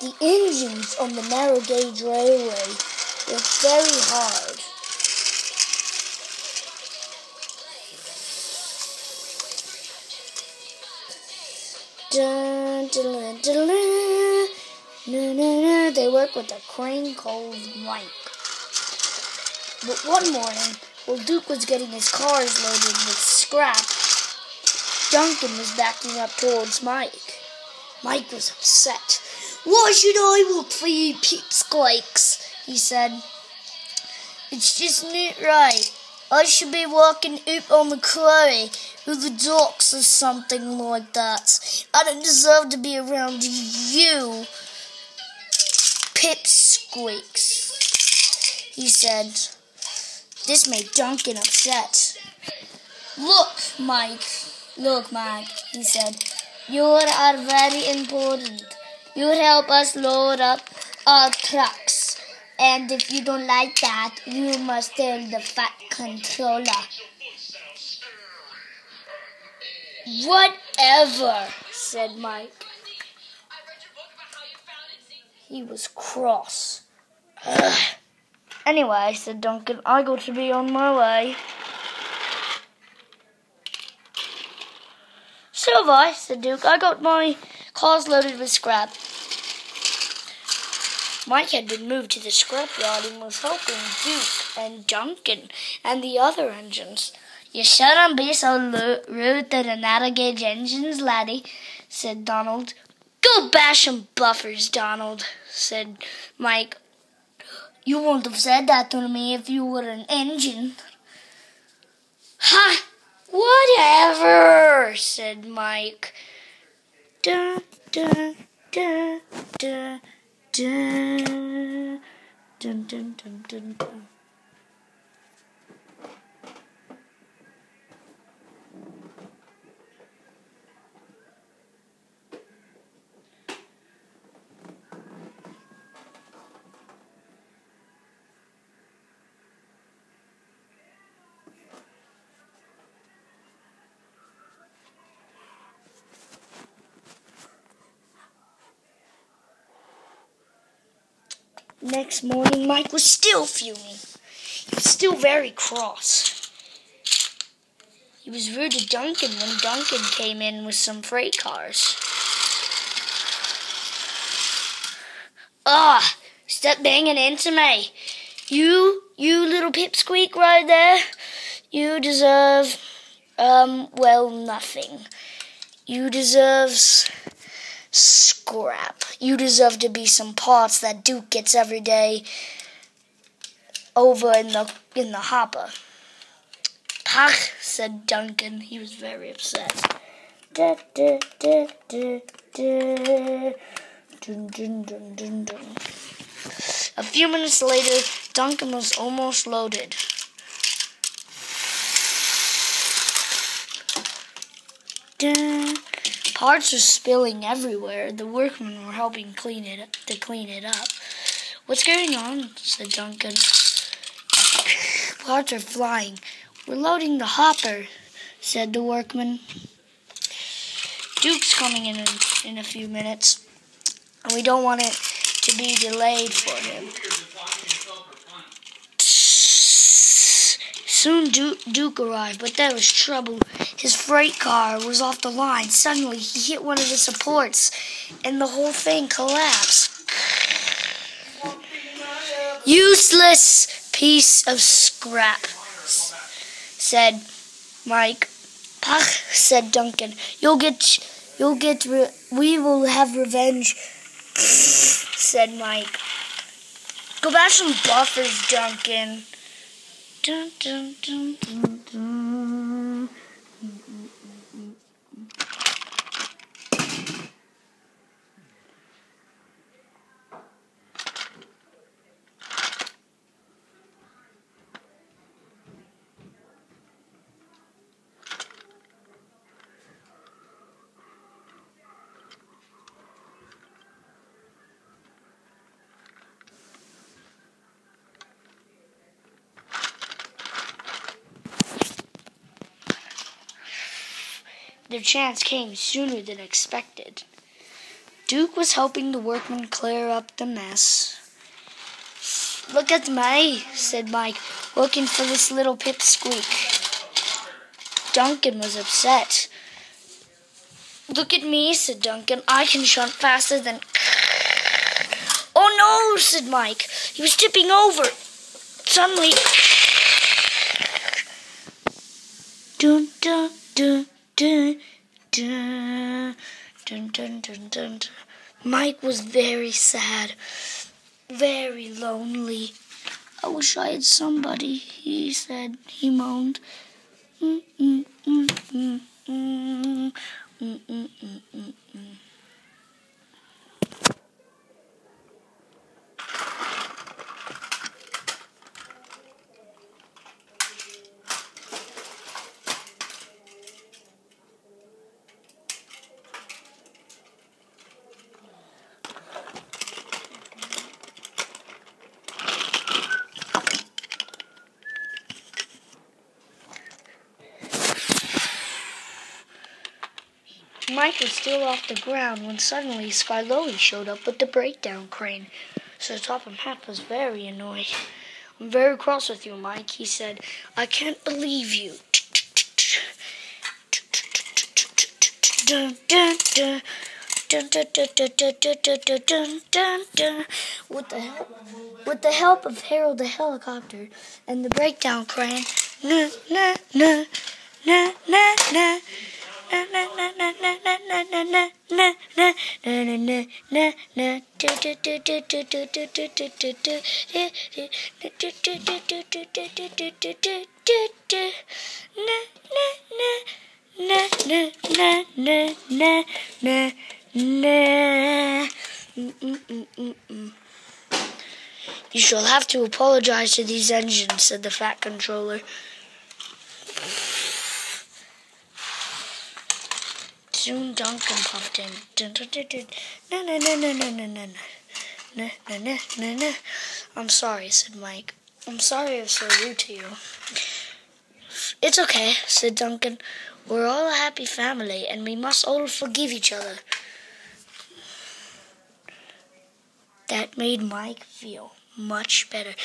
The engines on the narrow gauge railway were very hard. Dun, dun, dun, dun, dun. No, no, no. They work with a crane called Mike. But one morning, while Duke was getting his cars loaded with scrap, Duncan was backing up towards Mike. Mike was upset. "Why should I work for you pipsqueaks?" he said. "It's just not right. I should be working up on the quarry or the docks or something like that. I don't deserve to be around you pipsqueaks," he said. This made Duncan upset. Look, Mike, he said. "You are very important. You help us load up our trucks. And if you don't like that, you must tell the fat controller." "Whatever," said Mike. He was cross. Ugh. "Anyway," said Duncan, "I got to be on my way." "So have I," said Duke. "I got my cars loaded with scrap." Mike had been moved to the scrapyard and was helping Duke and Duncan and the other engines. "You shouldn't be so rude to the narrow gauge engines, laddie," said Donald. "Go bash some buffers, Donald," said Mike. "You wouldn't have said that to me if you were an engine." "Ha! Whatever," said Mike. Dun, dun, dun, dun, dun, dun, dun, dun, dun, dun. Next morning, Mike was still fuming. He was still very cross. He was rude to Duncan when Duncan came in with some freight cars. "Ah, stop banging into me. You little pipsqueak right there. You deserve, nothing. You deserve scrap. You deserve to be some parts that Duke gets every day over in the hopper." "Ach," said Duncan. He was very upset. Da, da, da, da, da. Dun, dun, dun, dun, dun. A few minutes later, Duncan was almost loaded. Dun. Parts were spilling everywhere. The workmen were helping clean it up. "What's going on?" said Duncan. "Parts are flying. We're loading the hopper," said the workman. "Duke's coming in a few minutes, and we don't want it to be delayed for him." Soon Duke arrived, but there was trouble. His freight car was off the line. Suddenly, he hit one of the supports, and the whole thing collapsed. "Useless piece of scrap," said Mike. "Pah," said Duncan. We will have revenge," said Mike. "Go bash some buffers, Duncan." Dun, dun, dun, dun, dun. Their chance came sooner than expected. Duke was helping the workmen clear up the mess. "Look at me," said Mike, looking for this little pipsqueak. Duncan was upset. "Look at me," said Duncan. "I can shunt faster than..." "Oh no," said Mike. He was tipping over. Suddenly... Dun dun dun dun dun dun dun dun dun. Mike was very sad, very lonely. "I wish I had somebody," he said. He moaned. Mike was still off the ground when suddenly Skyloey showed up with the breakdown crane. Sir Topham Hatt was very annoyed. "I'm very cross with you, Mike," he said. "I can't believe you." With the help of Harold the helicopter and the breakdown crane, "You shall have to apologize to these engines," said the Fat Controller. Soon Duncan puffed in. "I'm sorry," said Mike. "I'm sorry I was so rude to you." "It's okay," said Duncan. "We're all a happy family, and we must all forgive each other." That made Mike feel much better.